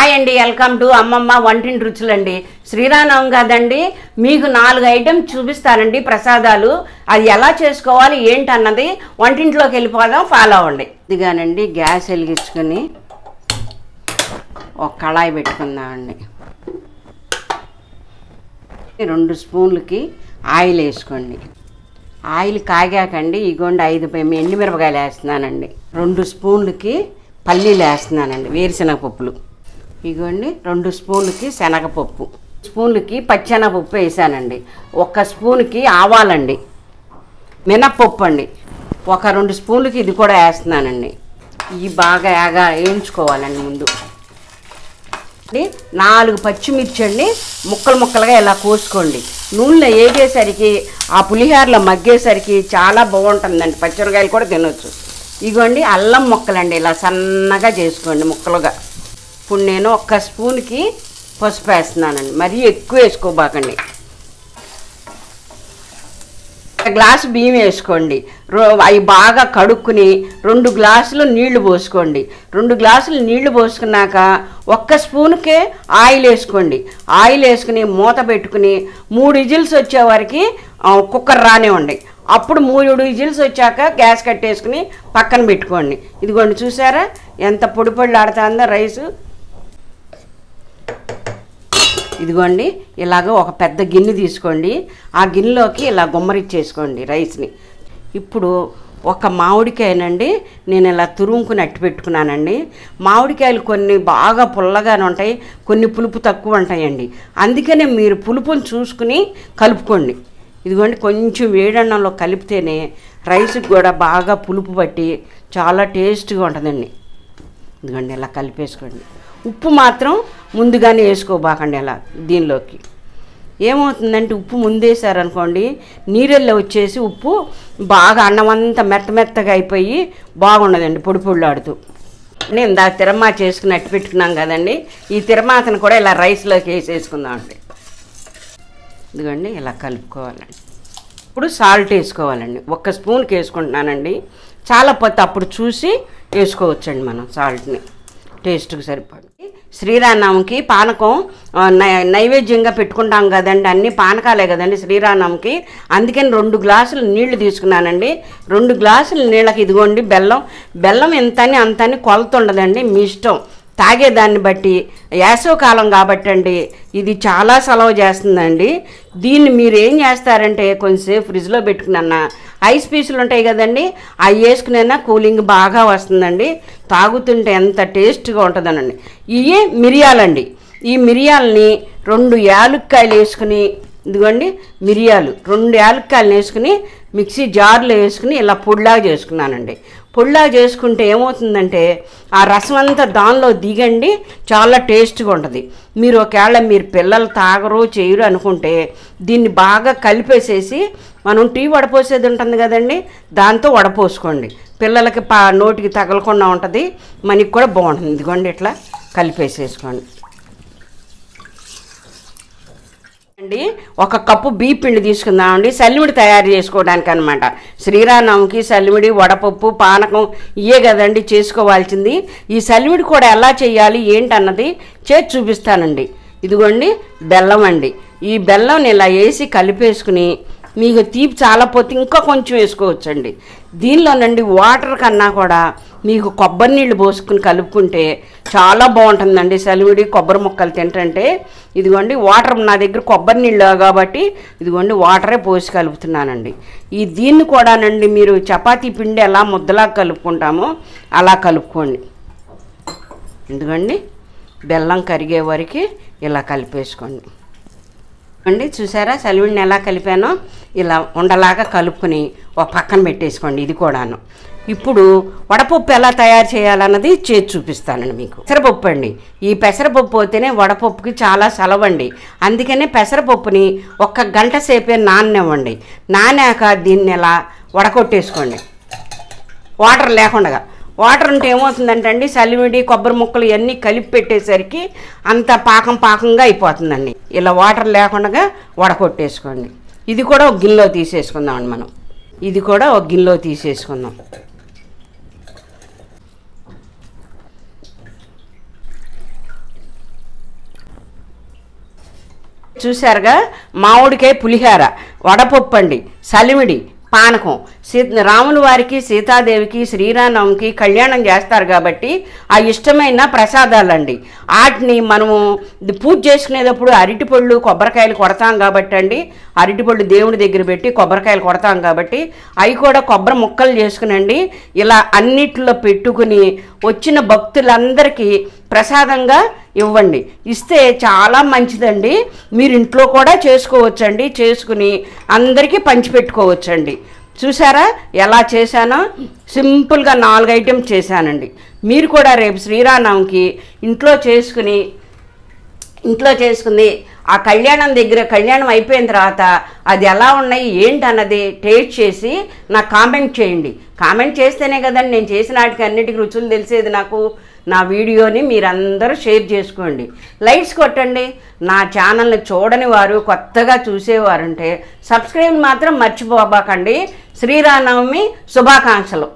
Hi అండి, welcome to అమ్మమ్మ వంటింటి రుచులండి. శ్రీరామనవమి కదండి, మీకు 4 ఐటమ్స్ చూపిస్తానండి ప్రసాదాలు. అది ఎలా చేసుకోవాలి ఏంటన్నది వంటింట్లోకి వెళ్ళిపోదాం, ఫాలో అవ్వండి. ఇదిగానండి గ్యాస్ వెలిగించుకొని ఒక కళాయి పెట్టుకుందామండి. 2 స్పూన్లకి ఆయిల్ వేసుకోండి. ఆయిల్ కాగాకండి ఇగోండి 5 ఎండుమిరపకాయలు వేస్తున్నానండి. 2 స్పూన్లకి పల్లీలు వేస్తున్నానండి, వేరుశనగపప్పులు. ఇగోండి 2 స్పూన్లకి శనగపప్పు, స్పూన్లకి పచ్చెనగపప్పు వేసానండి. 1 స్పూన్కి ఆవాలండి, మినప్పప్పు అండి 2 స్పూన్లకి ఇది కూడా వేస్తున్నానండి. ఇవి బాగా వేయించుకోవాలండి. ముందు 4 పచ్చిమిర్చి అండి ముక్కలుగా ఇలా కోసుకోండి. నూనెలో వేగేసరికి ఆ పులిహోరలో మగ్గేసరికి చాలా బాగుంటుందండి. పచ్చిమిరకాయలు కూడా తినొచ్చు. ఇగోండి అల్లం ముక్కలండి ఇలా సన్నగా చేసుకోండి ముక్కలుగా. ఇప్పుడు నేను 1 స్పూన్కి పసుపు వేస్తున్నానండి, మరీ ఎక్కువ వేసుకోబాకండి. 1 గ్లాసు బియ్యం వేసుకోండి. అవి బాగా కడుక్కుని 2 గ్లాసులు నీళ్లు పోసుకోండి. 2 గ్లాసులు నీళ్లు పోసుకున్నాక 1 స్పూన్కే ఆయిల్ వేసుకోండి. ఆయిల్ వేసుకుని మూత పెట్టుకుని 3 విజిల్స్ వచ్చే వరకు కుక్కర్ రానివ్వండి. అప్పుడు 3 విజిల్స్ వచ్చాక గ్యాస్ కట్టేసుకుని పక్కన పెట్టుకోండి. ఇదిగోండి చూసారా ఎంత పొడి ఆడుతుందో రైసు. ఇదిగోండి ఇలాగ ఒక పెద్ద గిన్నె తీసుకోండి. ఆ గిన్నెలోకి ఇలా గుమ్మరిచ్చేసుకోండి రైస్ని. ఇప్పుడు 1 మామిడికాయనండి నేను ఇలా తురుముకుని అట్టి పెట్టుకున్నానండి. మామిడికాయలు కొన్ని బాగా పుల్లగానే ఉంటాయి, కొన్ని పులుపు తక్కువ ఉంటాయండి. అందుకనే మీరు పులుపుని చూసుకుని కలుపుకోండి. ఇదిగోండి కొంచెం వేడన్నంలో కలిపితేనే రైస్కి కూడా బాగా పులుపు పట్టి చాలా టేస్ట్గా ఉంటుందండి. ఇదిగోండి ఇలా కలిపేసుకోండి. ఉప్పు మాత్రం ముందుగానే వేసుకోబాకండి. అలా దీనిలోకి ఏమవుతుందంటే ఉప్పు ముందేసారనుకోండి నీరెల్లో వచ్చేసి ఉప్పు బాగా అన్నమంతా మెత్తగా అయిపోయి బాగుండదండి, పొడిలాడుతూ. నేను ఇందాక తిరమా చేసుకుని అట్టి పెట్టుకున్నాం కదండి, ఈ తిరమాతను కూడా ఇలా రైస్లోకి వేసేసుకుందామండి. ఇదిగోండి ఇలా కలుపుకోవాలండి. ఇప్పుడు సాల్ట్ వేసుకోవాలండి. 1 స్పూన్కి వేసుకుంటున్నానండి. చాలా పొత్తి అప్పుడు చూసి వేసుకోవచ్చండి మనం సాల్ట్ని టేస్ట్కి సరిపడి. శ్రీరామనవమికి పానకం నైవేద్యంగా పెట్టుకుంటాం కదండి, అన్ని పానకాలే కదండి శ్రీరామనవమికి. అందుకని 2 గ్లాసులు నీళ్లు తీసుకున్నానండి. 2 గ్లాసుల నీళ్ళకి ఇదిగోండి బెల్లం ఎంతని అంతని కొలత ఉండదండి, మీ ఇష్టం తాగేదాన్ని బట్టి. వేసవకాలం కాబట్టి అండి ఇది చాలా సలవ చేస్తుందండి. దీన్ని మీరు ఏం చేస్తారంటే కొంచెంసేపు ఫ్రిడ్జ్లో పెట్టుకున్న ఐస్ పీసులు ఉంటాయి కదండి, అవి వేసుకునైనా కూలింగ్ బాగా వస్తుందండి. తాగుతుంటే ఎంత టేస్ట్గా ఉంటుందనండి. ఇవి మిరియాలండి. ఈ మిరియాలని 2 యాలుక్కాయలు వేసుకుని, ఇదిగోండి మిరియాలు 2 యాలుక్కాయలు వేసుకుని మిక్సీ జార్లో వేసుకుని ఇలా పొడిలాగా చేసుకున్నానండి. పొడిలాగా చేసుకుంటే ఏమవుతుందంటే ఆ రసం అంతా దానిలో దిగండి, చాలా టేస్ట్గా ఉంటుంది. మీరు ఒకవేళ మీరు పిల్లలు తాగరు చేయరు అనుకుంటే దీన్ని బాగా కలిపేసేసి మనం టీ వడపోసేది ఉంటుంది కదండి, దాంతో వడపోసుకోండి. పిల్లలకి నోటికి తగలకుండా ఉంటుంది, మనకి కూడా బాగుంటుంది. ఇదిగోండి ఇట్లా కలిపేసేసుకోండి అండి. 1 కప్పు బియ్య పిండి తీసుకుందామండి, సల్లిమిడి తయారు చేసుకోవడానికి అనమాట. శ్రీరామనవమికి సల్లిమిడి, వడపప్పు, పానకం ఇవే కదండి చేసుకోవాల్సింది. ఈ సల్లిమిడి కూడా ఎలా చేయాలి ఏంటన్నది చేసి చూపిస్తానండి. ఇదిగోండి బెల్లం అండి. ఈ బెల్లం ఇలా వేసి కలిపేసుకుని, మీకు తీపి చాలా పోతే ఇంకా కొంచెం వేసుకోవచ్చండి. దీనిలోనండి వాటర్ కన్నా కూడా మీకు కొబ్బరి నీళ్ళు పోసుకుని కలుపుకుంటే చాలా బాగుంటుందండి. సలివిడి కొబ్బరి ముక్కలు తింటుంటే. ఇదిగోండి వాటర్ నా దగ్గర కొబ్బరి నీళ్ళు కాబట్టి ఇదిగోండి వాటరే పోసి కలుపుతున్నానండి. దీన్ని కూడానండి మీరు చపాతీ పిండి ఎలా ముద్దలా కలుపుకుంటామో అలా కలుపుకోండి. ఎందుకండి బెల్లం కరిగే వరకు ఇలా కలిపేసుకోండి అండి. చూసారా సలివిడిని ఎలా కలిపానో ఇలా ఉండలాగా కలుపుకొని ఒక పక్కన పెట్టేసుకోండి. ఇది కూడాను. ఇప్పుడు వడపప్పు ఎలా తయారు చేయాలన్నది చేసి చూపిస్తానండి మీకు. పెసరపప్పు అండి. ఈ పెసరపప్పు పోతేనే వడపప్పుకి చాలా సలవండి. అందుకనే పెసరపప్పుని 1 గంట సేపే నాననివ్వండి. నానాక దీన్ని ఇలా వడకొట్టేసుకోండి, వాటర్ లేకుండా. వాటర్ ఉంటే ఏమవుతుందంటే అండి సలివిడి కొబ్బరి ముక్కలు ఇవన్నీ కలిపి పెట్టేసరికి అంత పాకంగా అయిపోతుందండి. ఇలా వాటర్ లేకుండా వడకొట్టేసుకోండి. ఇది కూడా ఒక గిన్నెలో తీసేసుకుందామండి మనం. ఇది కూడా ఒక గిన్నెలో తీసేసుకుందాం. చూశారుగా, మామిడికాయ పులిహార, వడపప్పు అండి, సలిమిడి, పానకం. రాముల వారికి, సీతాదేవికి, శ్రీరామనవమికి కళ్యాణం చేస్తారు కాబట్టి ఆ ఇష్టమైన ప్రసాదాలండి. వాటిని మనము పూజ చేసుకునేటప్పుడు అరటిపళ్ళు, కొబ్బరికాయలు కొడతాం కాబట్టి అండి, అరటిపళ్ళు దేవుడి దగ్గర పెట్టి కొబ్బరికాయలు కొడతాం కాబట్టి అవి కూడా కొబ్బరి ముక్కలు చేసుకునండి ఇలా అన్నిట్లో పెట్టుకుని వచ్చిన భక్తులందరికీ ప్రసాదంగా ఇవ్వండి. ఇస్తే చాలా మంచిదండి. మీరు ఇంట్లో కూడా చేసుకోవచ్చండి, చేసుకుని అందరికీ పంచిపెట్టుకోవచ్చండి. చూసారా ఎలా చేశానో? సింపుల్గా 4 ఐటమ్స్ చేశానండి. మీరు కూడా రేపు శ్రీరామనవమికి ఇంట్లో చేసుకుని ఆ కళ్యాణం అయిపోయిన తర్వాత అది ఎలా ఉన్నాయి ఏంటి అన్నది టేస్ట్ చేసి నాకు కామెంట్ చేయండి. కామెంట్ చేస్తేనే కదండి నేను చేసిన వాటికి అన్నిటికీ రుచులు తెలిసేది నాకు. నా వీడియోని మీరందరూ షేర్ చేసుకోండి, లైక్స్ కొట్టండి. నా ఛానల్ని చూడని వారు, కొత్తగా చూసేవారుంటే సబ్స్క్రైబ్ మాత్రం మర్చిపోబాకండి. శ్రీరామనవమి శుభాకాంక్షలు.